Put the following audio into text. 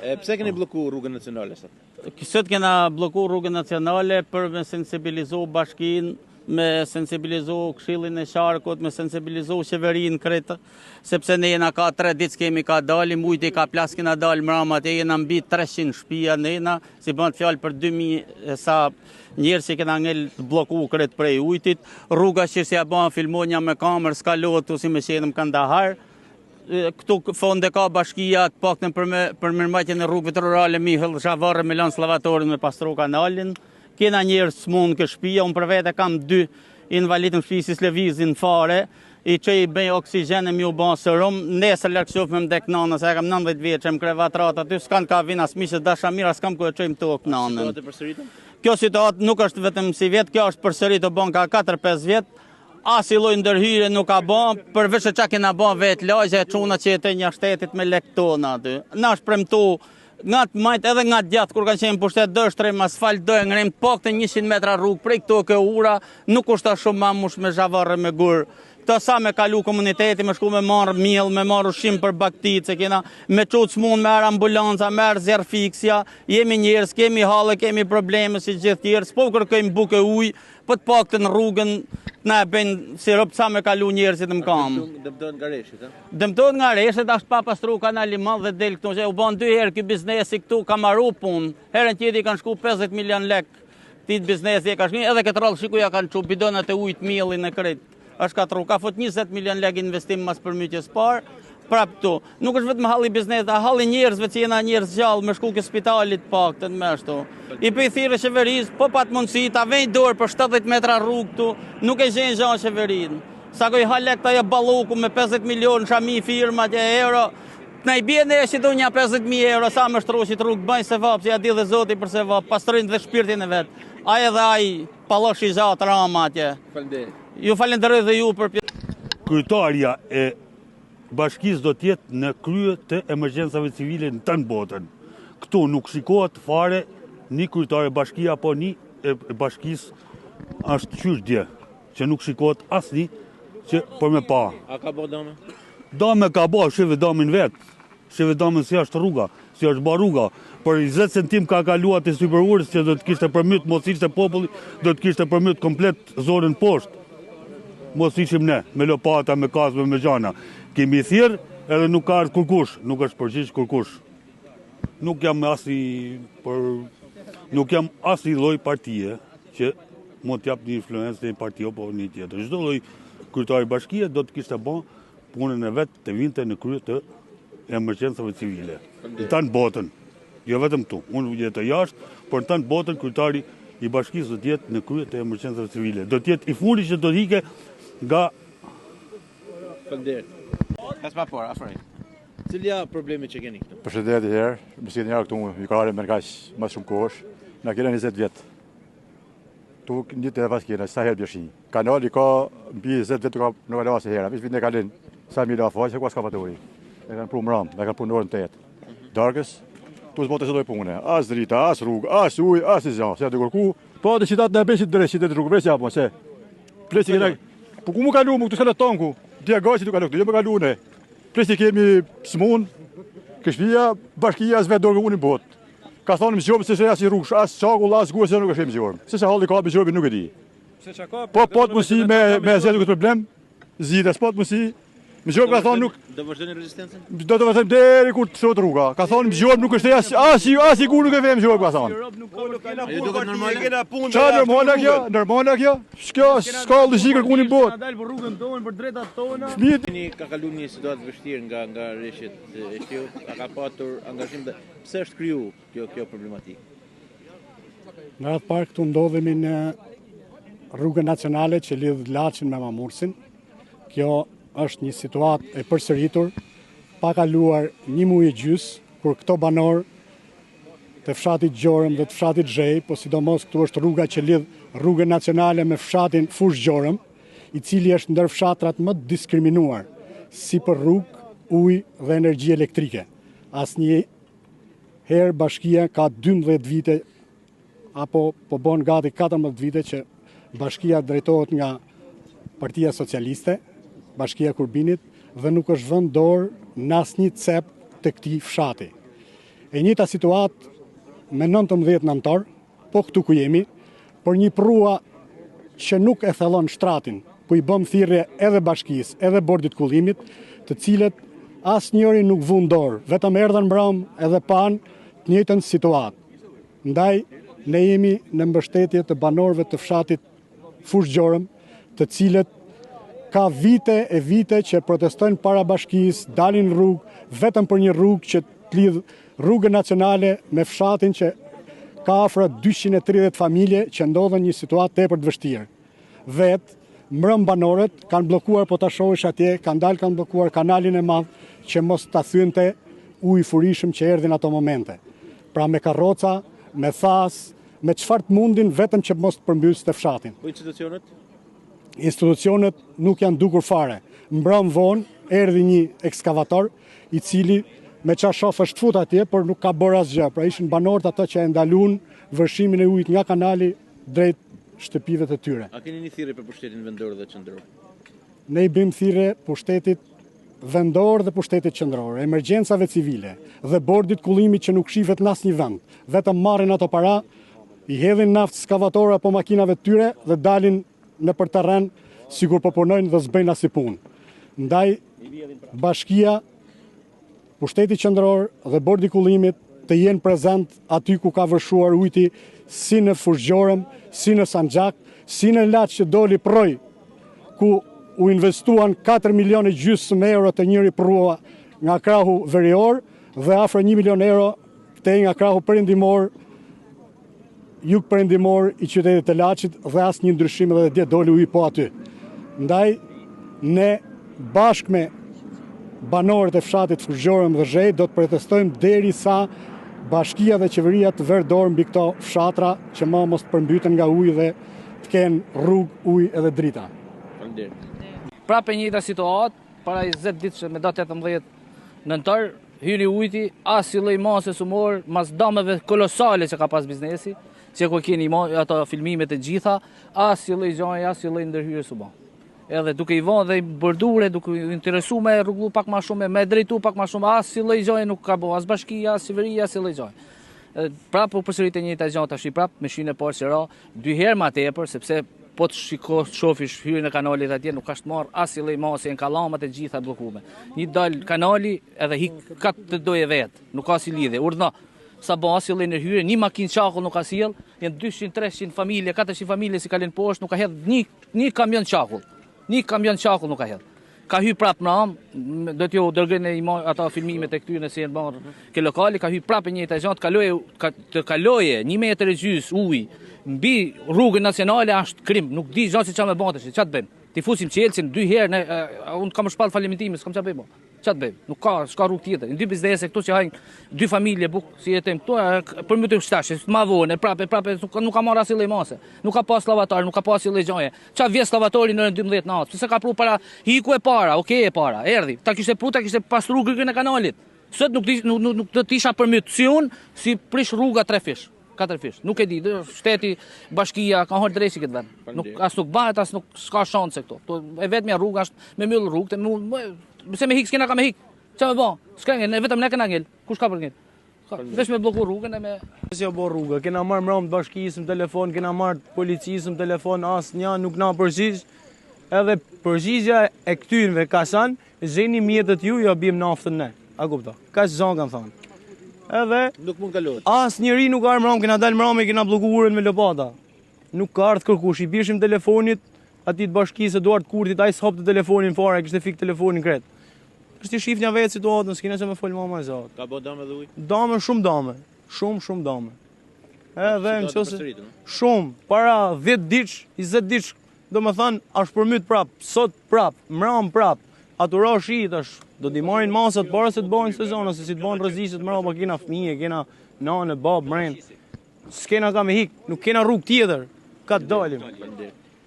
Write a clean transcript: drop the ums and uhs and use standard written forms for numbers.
Pse keni blloku rrugën nacionale sot? Sot kena blloku rrugën nacionale për me sensibilizu bashkinë, me sensibilizu Këshillin e Qarkut, me sensibilizu qeverinë kretë, sepse ne jena ka 3 ditë kemi ka dali, mujti ka plas kena dal mrama, te jena mbi 300 shtëpia nena, si bën fjalë për 2000 sa njerëz që kena ngel të blloku kretë prej ujtit, rruga që si ja bën filmonja me kamerë skalotu si me qenëm Kandahar. Këtu fonde ka bashkia të paktën për mirëmbajtjen e rrugëve rurale Mihill Zhavarre me Lan Slavatorin me pastru kanalin. Kena njerëz smund ke shtëpia, unë për vete kam 2 invalid në shtëpi si lëvizin fare, i që i bëj oksigjen e mi u bën serum, nesër lërë këshof me mdek nana, se e kam 19 vjeç, e më krevatrat aty, s'kan ka vina s'mishe dashamira, s'kam ku e qojmë tokë nanën. Kjo situatë nuk është vetëm si vjetë, kjo është përsërit të bon ka 4-5 vjetë, as i lloj ndërhyre nuk ka bën, përveç se çka kena bën vetë lagje e çuna që jetën një shtetit me lek tona aty. Na është premtu nga të majt edhe nga djathtë kur kanë qenë pushtet do shtrim asfalt do e ngrim paktën 100 metra rrugë prej këto ke ura, nuk kushta shumë më mush me Zhavarre me gur. Këto sa me kalu komuniteti, me shku me marr miell, me marr ushqim për baktit, se kena me çut smund, me ar ambulanca, me ar zerfiksja, jemi njerëz, kemi halle, kemi probleme si gjithë tjerë, po kërkojmë bukë ujë, po të paktën rrugën na e bëjnë si rob sa me kalu njerëzit në kam. Dëmtohet nga reshit, a? Dëmtohet nga reshit, është pa pastru kanali madh dhe del këtu, që u bën 2 herë ky biznesi këtu, ka marru punë. Herën tjetër kanë shku 50 milion lek. Dit biznesi e ka shkruar, edhe këtë rrallë shikuja kanë çu bidonat e ujit miellin e kret. Është katru, ka fut 20 milion lek investim mas përmytjes parë. Prap këtu. Nuk është vetëm halli biznes, a halli njerëzve që jena njerëz gjallë me shku ke spitalit paktën me ashtu. I pëj thirrë qeverisë, po pat mundësi ta vëj dorë për 70 metra rrugë këtu, nuk e gjen gjë qeverinë. Sa koj halek ta je balloku me 50 milion shami firma të euro. Na i bie ne që do një 50.000 euro sa më shtroqit rrugë bëj se vap, si ja di dhe Zoti për se vap, pastrojnë dhe shpirtin e vet. Ai edhe ai palloshi zat rama atje. Faleminderit. Ju falenderoj dhe ju për Kryetarja e bashkisë do tjetë në krye të emergjencave civile në tënë botën. Këtu nuk shikohet fare një kryetare bashkia, apo një e bashkisë është qysh dje, që nuk shikohet asni që për me pa. A ka bo dame? Dame ka bo, sheve damin vetë, sheve damin si është rruga, si është ba rruga. Për 20 centim ka kaluat e superurës që do të kishte përmyt, mos ishte populli, do të kishte përmyt komplet zonën poshtë. Mos ishim ne, me lopata, me kasme, me gjana. Kemi thirë edhe nuk ka ardhë kurkush, nuk është përgjish kurkush. Nuk jam asnjë lloj partie që mund t'jap një influencë në një parti apo një tjetër. Çdo lloj kryetari bashkie do të kishte bën punën e vet të vinte në krye të emergjencave civile. Në tënë botën, jo vetëm këtu. Unë jetoj jashtë, por në tënë botën kryetari i bashkisë do të jetë në krye të emergjencave civile. Do të jetë i fundi që do të hike nga Faleminderit. Afroj. Cilja problemi që keni këtu? Përshëndetje herë, më si njërë këtu i kare me nërkaq më shumë kohësh, na kena 20 vjetë. Tu një të vas kena, sa herë bjërshi. Kanali ka mbi 20 vjetë në kalua se herë, vish vitë në kalin, sa mila faqë, se ku s'ka patë ujë. E kanë pru mram, e kanë pru në orën 8. Darkës, tu s'bote se doj pune, as drita, as rrugë, as ujë, as i zjanë, se të kërku. Po të qitat në besit dre, qitet rrugë, vresja po, se. Plesi kena, po ku mu kalu, mu këtu s'ka në tanku, tja gajqit tu kalu këtu, jo më kalu ne. Plesi kemi smun, këshpia, bashkia as vetë dorë unë i botë. Ka thonë më zgjobë se se as i rrugë, as qakull, as guë, se nuk është e më zgjobë. Se halli ka më zgjobë nuk e di. Po të mësi me zetu këtë problem, zhida, s'po të mësi, më zgjobë ka thonë nuk... Do vazhdojnë rezistencën? Do të vazhdojmë deri kur të shot rruga. Ka thonë më zgjobë nuk është as i guë nuk e vem zgjobë, ka thonë. Ajo duket normale? Qa normale kjo? Normale kjo? Shkjo, s'ka logikë kërkun i botë. Keni ka kalu një situatë vështirë nga rreshtet e shiut, ka patur angazhim dhe pse është kriju kjo problematikë? Në atë parë këtu ndodhemi në rrugën nacionale që lidh Laçin me Mamursin. Kjo është një situatë e përsëritur, pa kaluar 1 muaj e gjys, kur këto banor të fshatit Gjorëm dhe të fshatit Zhej, po sidomos këtu është rruga që lidh rrugën nacionale me fshatin Fush Gjorëm, i cili është ndër fshatrat më diskriminuar, si për rrugë, ujë dhe energji elektrike. Asnjë herë bashkia ka 12 vite, apo po bon gati 14 vite që bashkia drejtohet nga Partia Socialiste, Bashkia Kurbinit, dhe nuk është vënë dorë në asnjë cep të këtij fshati. E njëjta situatë me 19 nëntor, po këtu ku jemi, për një prua që nuk e thellon shtratin, ku i bëm thirrje edhe bashkisë, edhe bordit kullimit, të cilët asnjëri nuk vun dorë, vetëm erdhën mbrëm edhe pan të njëjtën situatë. Ndaj ne jemi në mbështetje të banorëve të fshatit Fushë Gjorëm, të cilët ka vite e vite që protestojnë para bashkisë, dalin në rrugë, vetëm për një rrugë që të lidh rrugën nacionale me fshatin që ka afro 230 familje që ndodhen një situatë tepër të vështirë. Vetë mbrëm banorët kanë bllokuar, po ta shohësh atje, kanë bllokuar kanalin e madh që mos ta thynte ujë furishëm që erdhin ato momente. Pra me karroca, me thas, me çfarë të mundin vetëm që mos të përmbyste fshatin. Po institucionet? Institucionet nuk janë dukur fare. Mbrëm vonë erdhi një ekskavator i cili me qa shof është fut atje, por nuk ka bërë asgjë. Pra ishin banorët ato që e ndalun vërshimin e ujit nga kanali drejt shtëpive të tyre. A keni një thirrje për pushtetin vendor dhe qendror? Ne i bëjmë thirrje pushtetit vendor dhe pushtetit qendror, emergjencave civile dhe bordit kullimit që nuk shihet në asnjë vend. Vetëm marrin ato para, i hedhin naftë skavatorë apo makinave të tyre dhe dalin në për terren sikur po punojnë dhe s'bëjnë asnjë punë. Ndaj bashkia, pushteti qendror dhe bordi kullimit të jenë prezent aty ku ka vërshuar ujti, si në Fushë Gjorëm, si në Sanxhak, si në Laç që doli proj, ku u investuan 4,5 milionë euro të njëri prua nga krahu verior dhe afro 1 milion euro këtej nga krahu perëndimor, jug perëndimor i qytetit të Laçit dhe asnjë një ndryshim edhe dje doli uji po aty. Ndaj ne bashkë me banorët e fshatit Fushë Gjorëm dhe Zhej do të protestojmë derisa bashkia dhe qeveria të verë dorë mbi këto fshatra që më mos të përmbyten nga uji dhe të kenë rrugë, ujë edhe drita. Faleminderit. Prapë njëjta situatë, para 20 ditë me datë 18 nëntor, hyri ujti, as si lloj mase sumor, mas dameve kolosale që ka pas biznesi, që ku keni ato filmimet e gjitha, as si lloj gjaje, as si lloj ndërhyrje sumor. Edhe duke i vënë dhe i bërdure, duke i interesuar me rrugullu pak më shumë, me drejtu pak më shumë, as si lloj gjaje nuk ka bo, as bashkia, as qeveria, as si lloj gjaje. Prapë u përsërit e njëjta gjë tash, prapë me shinë parë që ra 2 herë më tepër, sepse po të shofish hyrjen e kanalit atje nuk ka të marr as si lloj mase, në kallamat e gjitha bllokume. Një dal kanali edhe hik kat të doje vet, nuk ka si lidhje. Urdhna sa bo as si lloj ndërhyrje, një makinë çakull nuk ka sjell, janë 200-300 familje, 400 familje si kalin poshtë, nuk ka hedh një kamion çakull. Një kamion çakull nuk ka hedh. Ka hy prapë në am, do t'ju dërgojnë ata filmimet e këtyre si janë bërë ke lokali, ka hy prapë njëjta gjë, të kaloje 1,5 metra ujë mbi rrugën nacionale është krim, nuk di gjë ç'a më bën tash, ç'a të bëjmë? Ti fusim Çelsin 2 herë, unë kam shpall falimentim, s'kam ç'a bëjmë. Ç'a të bëjmë? Nuk ka rrugë tjetër. Në dy biznese këtu që hajnë 2 familje buk si jetojmë këtu, për më të shtash, më vonë, prapë nuk ka marrë asnjë mase. Nuk ka pas lavator, nuk ka pas asnjë gjaje. Ç'a vjes lavatori në 12 natë? Pse ka pru para hiku e para, okay e para, erdhi. Ta kishte pruta, kishte pastru rrugën e kanalit. Sot nuk do të isha përmytësion si prish rruga 3 fish. 4 fish. Nuk e di, shteti, bashkia ka hor drejtë këtë vend. Nuk bëhet, as nuk s'ka shanse këto. E vetmja rruga është me mbyll rrugë, pse me hik s'kena ka me hik. Ç'a më bë? S'ka ngel, vetëm ne kena ngel. Kush ka për ngel? Vesh me blloku rrugën e me si apo rruga. Kena marr mbrëm bashkisë në telefon, kena marr policisë në telefon, asnjë nuk na përgjigj. Edhe përgjigja e këtynve ka thënë, "Zeni mjetet ju, ja bim naftën ne." A kupton? Kaq zon kanë thënë. Edhe nuk mund kalohet. Asnjëri nuk ka mbrëm, kena dalë mbrëm, kena bllokuar urën me lopata. Nuk ka ardhur kërkush, i bishim telefonit atit bashkisë Eduard Kurtit, ai s'hapte telefonin fare, kishte fik telefonin kret. Është i shifnja vetë situatën, s'kena që me fol më zot. Ka bë dame dhe ujë? Dame, shumë dame. Shumë dame. Edhe nëse shumë, para 10 ditë, 20 ditë, domethënë është përmyt prap, sot prap, mbrëm prap. Atura shi tash, do t'i marrin masat para se të bëjnë sezon ose si të bëjnë rreziqet mbrapa, kena fëmijë, kena nanë, babë, mren. S'kena ka me hik, nuk kena rrugë tjetër. Ka të dalim.